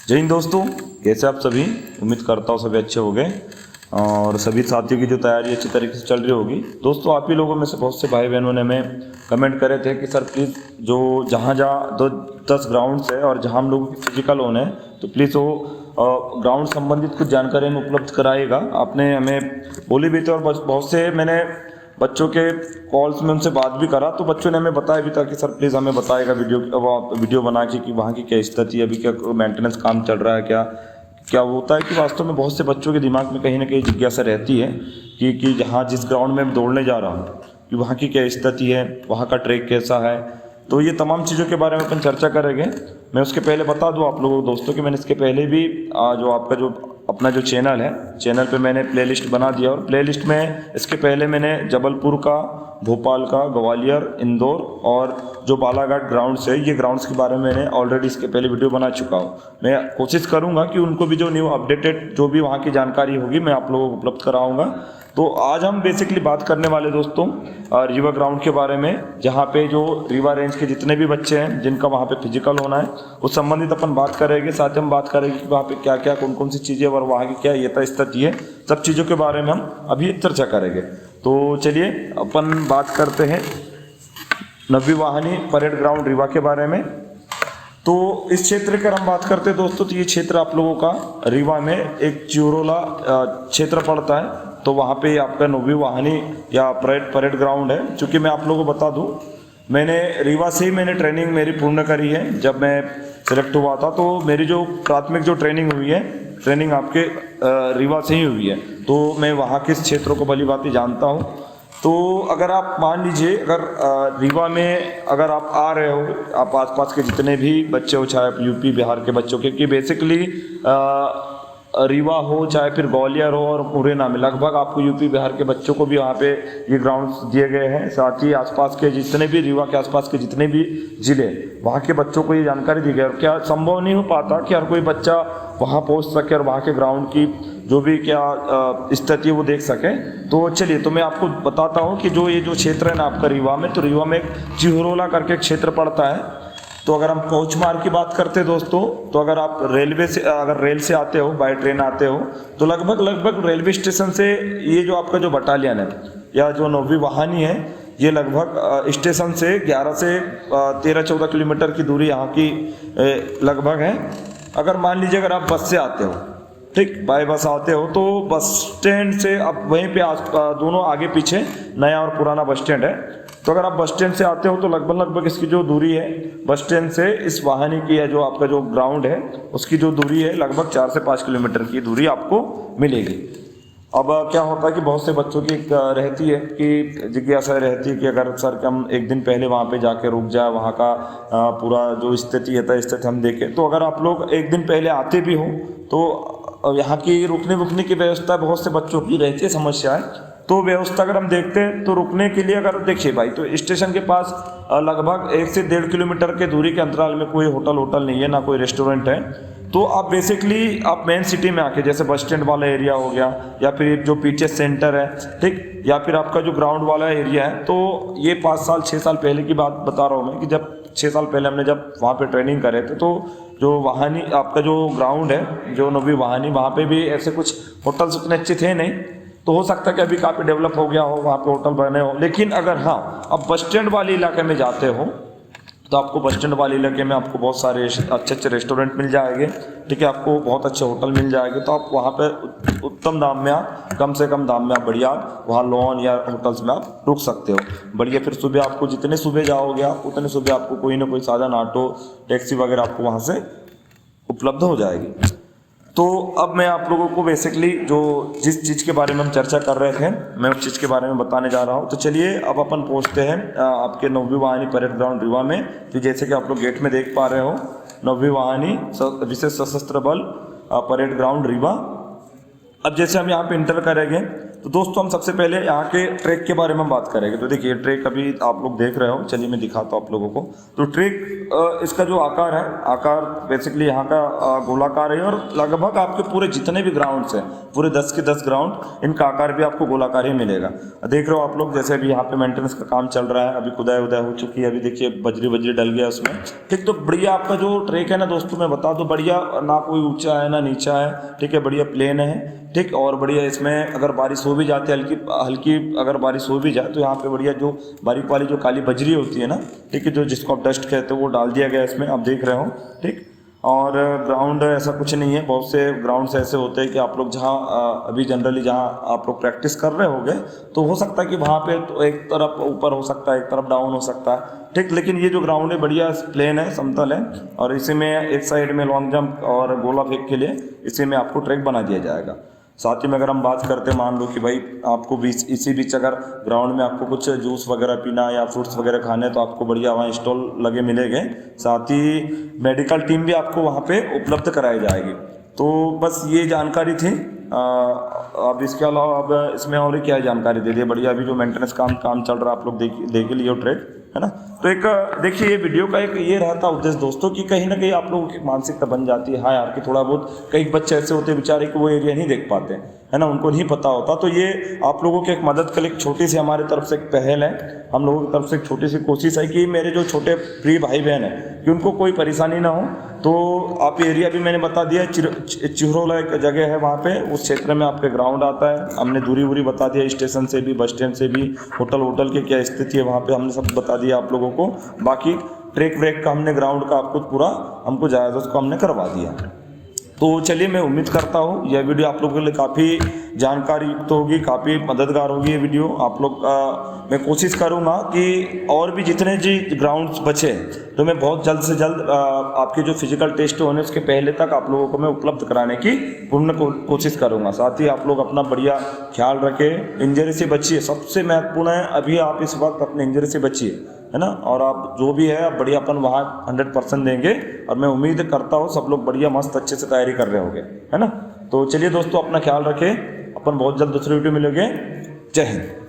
जय हिंद दोस्तों, कैसे आप सभी। उम्मीद करता हूँ सभी अच्छे हो गए और सभी साथियों की जो तैयारी अच्छी तरीके से चल रही होगी। दोस्तों, आप ही लोगों में से बहुत से भाई बहनों ने हमें कमेंट करे थे कि सर प्लीज़ जो जहाँ 10 ग्राउंड्स है और जहाँ हम लोगों की फिजिकल होने हैं तो प्लीज़ वो ग्राउंड संबंधित कुछ जानकारी हमें उपलब्ध कराएगा। आपने हमें बोली भी थी और बहुत से मैंने बच्चों के कॉल्स में उनसे बात भी करा तो बच्चों ने हमें बताया भी था कि सर प्लीज़ हमें बताएगा वीडियो बना के कि वहाँ की क्या स्थिति है, अभी क्या मेंटेनेंस काम चल रहा है, क्या होता है कि वास्तव में बहुत से बच्चों के दिमाग में कहीं ना कहीं जिज्ञासा रहती है कि जहाँ जिस ग्राउंड में मैं दौड़ने जा रहा हूँ कि वहाँ की क्या स्थिति है, वहाँ का ट्रैक कैसा है। तो ये तमाम चीज़ों के बारे में अपन चर्चा करेंगे। मैं उसके पहले बता दूं आप लोगों को दोस्तों कि मैंने इसके पहले भी जो आपका जो अपना जो चैनल है, चैनल पे मैंने प्लेलिस्ट बना दिया और प्लेलिस्ट में इसके पहले मैंने जबलपुर का, भोपाल का, ग्वालियर, इंदौर और जो बालाघाट ग्राउंड्स है, ये ग्राउंड्स के बारे में मैंने ऑलरेडी इसके पहले वीडियो बना चुका हूँ। मैं कोशिश करूँगा कि उनको भी जो न्यू अपडेटेड जो भी वहाँ की जानकारी होगी मैं आप लोगों को उपलब्ध कराऊँगा। तो आज हम बेसिकली बात करने वाले दोस्तों रीवा ग्राउंड के बारे में, जहाँ पे जो रीवा रेंज के जितने भी बच्चे हैं जिनका वहाँ पे फिजिकल होना है उस संबंधित अपन बात करेंगे। साथ ही हम बात करेंगे कि वहाँ पे क्या क्या कौन कौन सी चीज़ें और वहाँ की क्या यथास्थिति है, सब चीज़ों के बारे में हम अभी चर्चा करेंगे। तो चलिए अपन बात करते हैं नवी वाहनी परेड ग्राउंड रीवा के बारे में। तो इस क्षेत्र की हम बात करते हैं दोस्तों, तो ये क्षेत्र आप लोगों का रीवा में एक चिरोला क्षेत्र पड़ता है। तो वहाँ पे आपका नवी वाहनी या परेड ग्राउंड है। चूँकि मैं आप लोगों को बता दूँ, मैंने रीवा से ही मैंने ट्रेनिंग मेरी पूर्ण करी है। जब मैं सिलेक्ट हुआ था तो मेरी जो प्राथमिक जो ट्रेनिंग हुई है, ट्रेनिंग आपके रीवा से ही हुई है। तो मैं वहाँ के क्षेत्रों को भली भांति जानता हूँ। तो अगर आप मान लीजिए, अगर रीवा में अगर आप आ रहे हो, आप आसपास के जितने भी बच्चे हो, चाहे यूपी बिहार के बच्चों के, कि बेसिकली रीवा हो चाहे फिर ग्वालियर हो और मुरैना में लगभग आपको यूपी बिहार के बच्चों को भी वहाँ पे ये ग्राउंड्स दिए गए हैं। साथ ही आसपास के जितने भी रीवा के आसपास के जितने भी जिले, वहाँ के बच्चों को ये जानकारी दी गई। और क्या संभव नहीं हो पाता कि हर कोई बच्चा वहाँ पहुँच सके और वहाँ के ग्राउंड की जो भी क्या स्थिति है वो देख सके। तो चलिए, तो मैं आपको बताता हूँ कि जो ये जो क्षेत्र है ना आपका रीवा में, तो रीवा में एक चिहरोला करके क्षेत्र पड़ता है। तो अगर हम पहुँच मार्ग की बात करते हैं दोस्तों, तो अगर आप अगर रेल से आते हो, बाय ट्रेन आते हो, तो लगभग रेलवे स्टेशन से ये जो आपका जो बटालियन है या जो नवी वाहनी है, ये लगभग स्टेशन से 11 से 13-14 किलोमीटर की दूरी यहाँ की लगभग है। अगर मान लीजिए अगर आप बस से आते हो, ठीक, बाय बस आते हो, तो बस स्टैंड से आप वहीं पे दोनों आगे पीछे नया और पुराना बस स्टैंड है। तो अगर आप बस स्टैंड से आते हो तो लगभग इसकी जो दूरी है बस स्टैंड से इस वाहनी की है, जो आपका जो ग्राउंड है उसकी जो दूरी है लगभग 4 से 5 किलोमीटर की दूरी आपको मिलेगी। अब क्या होता है कि बहुत से बच्चों की रहती है कि जिज्ञासा रहती है कि अगर सर कि हम एक दिन पहले वहाँ पे जाके रुक जाए, वहाँ का पूरा जो स्थिति है स्थिति हम देखें। तो अगर आप लोग एक दिन पहले आते भी हो तो यहाँ की रुकने की व्यवस्था बहुत से बच्चों की रहती है, समस्या है। तो व्यवस्था अगर हम देखते हैं तो रुकने के लिए अगर देखिए भाई, तो स्टेशन के पास लगभग 1 से 1.5 किलोमीटर के दूरी के अंतराल में कोई होटल नहीं है, ना कोई रेस्टोरेंट है। तो आप बेसिकली आप मेन सिटी में आके, जैसे बस स्टैंड वाला एरिया हो गया या फिर जो पीटीएस सेंटर है, ठीक, या फिर आपका जो ग्राउंड वाला एरिया है, तो ये 6 साल पहले की बात बता रहा हूँ मैं कि जब 6 साल पहले हमने जब वहाँ पे ट्रेनिंग करे थे, तो जो वाहनी आपका जो ग्राउंड है, जो नवी वाहनी, वहाँ पे भी ऐसे कुछ होटल्स उतने अच्छे थे नहीं। तो हो सकता है कि अभी काफ़ी डेवलप हो गया हो, वहाँ पे होटल बने हो। लेकिन अगर हाँ अब बस स्टैंड वाले इलाके में जाते हो तो आपको बस स्टैंड वाले इलाके में आपको बहुत सारे अच्छे रेस्टोरेंट मिल जाएंगे, ठीक है, आपको बहुत अच्छे होटल मिल जाएंगे। तो आप वहाँ पे उत्तम दाम में, आप कम से कम दाम में आप बढ़िया वहाँ लॉन या होटल्स में आप रुक सकते हो बढ़िया। फिर सुबह आपको जितने सुबह जाओगे आप उतने सुबह आपको कोई ना कोई साधन, ऑटो, टैक्सी वगैरह आपको वहाँ से उपलब्ध हो जाएगी। तो अब मैं आप लोगों को बेसिकली जो जिस चीज़ के बारे में हम चर्चा कर रहे थे, मैं उस चीज़ के बारे में बताने जा रहा हूँ। तो चलिए अब अपन पहुँचते हैं आपके नवी वाहनी परेड ग्राउंड रीवा में। तो जैसे कि आप लोग गेट में देख पा रहे हो, नवी वाहनी विशेष सशस्त्र बल परेड ग्राउंड रीवा। अब जैसे हम यहाँ पे इंटर करेंगे तो दोस्तों हम सबसे पहले यहाँ के ट्रैक के बारे में बात करेंगे। तो देखिए ट्रैक अभी आप लोग देख रहे हो, चलिए मैं दिखाता हूँ आप लोगों को। तो ट्रैक इसका जो आकार है, आकार बेसिकली यहाँ का गोलाकार है और लगभग आपके पूरे जितने भी ग्राउंड्स हैं, पूरे 10 के 10 ग्राउंड, इनका आकार भी आपको गोलाकार ही मिलेगा। देख रहे हो आप लोग, जैसे अभी यहाँ पे मेंटेनेंस का काम चल रहा है, अभी खुदाई उदाई हो चुकी है, अभी देखिए बजरी डल गया उसमें, ठीक। तो बढ़िया आपका जो ट्रैक है ना दोस्तों, मैं बता दूं बढ़िया, ना कोई ऊंचा है ना नीचा है, ठीक है, बढ़िया प्लेन है, ठीक। और बढ़िया इसमें अगर बारिश हो भी जाती है, हल्की हल्की अगर बारिश हो भी जाए तो यहाँ पे बढ़िया जो बारीक वाली जो काली बजरी होती है ना, ठीक है, जो जिसको आप डस्ट कहते हो, वो डाल दिया गया इसमें, आप देख रहे हो, ठीक। और ग्राउंड ऐसा कुछ नहीं है, बहुत से ग्राउंड्स ऐसे होते हैं कि आप लोग जहाँ अभी जनरली जहाँ आप लोग प्रैक्टिस कर रहे होगे, तो हो सकता है कि वहाँ पे तो एक तरफ ऊपर हो सकता है, एक तरफ डाउन हो सकता है, ठीक। लेकिन ये जो ग्राउंड है बढ़िया प्लेन है, समतल है, और इसी में एक साइड में लॉन्ग जंप और गोला फेंक के लिए इसी में आपको ट्रैक बना दिया जाएगा। साथ ही में अगर हम बात करते हैं, मान लो कि भाई आपको इसी बीच अगर ग्राउंड में आपको कुछ जूस वगैरह पीना या फ्रूट्स वगैरह खाने, तो आपको बढ़िया वहाँ स्टॉल लगे मिलेंगे। साथ ही मेडिकल टीम भी आपको वहाँ पे उपलब्ध कराई जाएगी। तो बस ये जानकारी थी। अब इसके अलावा अब इसमें और क्या जानकारी दे दी बढ़िया। अभी जो मेंटेनेंस काम चल रहा है, आप लोग देख लियो ट्रैक, है ना। तो एक देखिए ये वीडियो का एक ये रहता उद्देश्य दोस्तों कि कहीं ना कहीं आप लोगों की मानसिकता बन जाती है, हाँ यार कि थोड़ा बहुत, कई बच्चे ऐसे होते हैं बेचारे कि वो एरिया नहीं देख पाते, है ना, उनको नहीं पता होता। तो ये आप लोगों की एक मदद के लिए एक छोटी सी हमारी तरफ से एक पहल है, हम लोगों की तरफ से एक छोटी सी कोशिश है कि मेरे जो छोटे प्रिय भाई बहन हैं कि उनको कोई परेशानी ना हो। तो आप एरिया भी मैंने बता दिया, चिहरोला एक जगह है, वहाँ पे उस क्षेत्र में आपके ग्राउंड आता है। हमने दूरी बता दिया, स्टेशन से भी, बस स्टैंड से भी, होटल की क्या स्थिति है वहाँ पे हमने सब बता दिया आप लोगों को। बाकी ट्रैक व्रैक का हमने ग्राउंड का आपको पूरा हमको जायज़ा उसको हमने करवा दिया। तो चलिए मैं उम्मीद करता हूँ यह वीडियो आप लोगों के लिए काफ़ी जानकारी युक्त होगी, काफ़ी मददगार होगी ये वीडियो। आप लोग मैं कोशिश करूँगा कि और भी जितने जी ग्राउंड्स बचे तो मैं बहुत जल्द से जल्द आपके जो फिजिकल टेस्ट होने उसके पहले तक आप लोगों को मैं उपलब्ध कराने की पूर्ण कोशिश करूँगा। साथ ही आप लोग अपना बढ़िया ख्याल रखें, इंजरी से बचिए, सबसे महत्वपूर्ण है अभी आप इस वक्त अपने इंजरी से बचिए, है ना। और आप जो भी है आप बढ़िया अपन वहाँ 100% देंगे, और मैं उम्मीद करता हूँ सब लोग बढ़िया मस्त अच्छे से तैयारी कर रहे होंगे, है ना। तो चलिए दोस्तों अपना ख्याल रखें, अपन बहुत जल्द दूसरी वीडियो मिलेंगे। जय हिंद।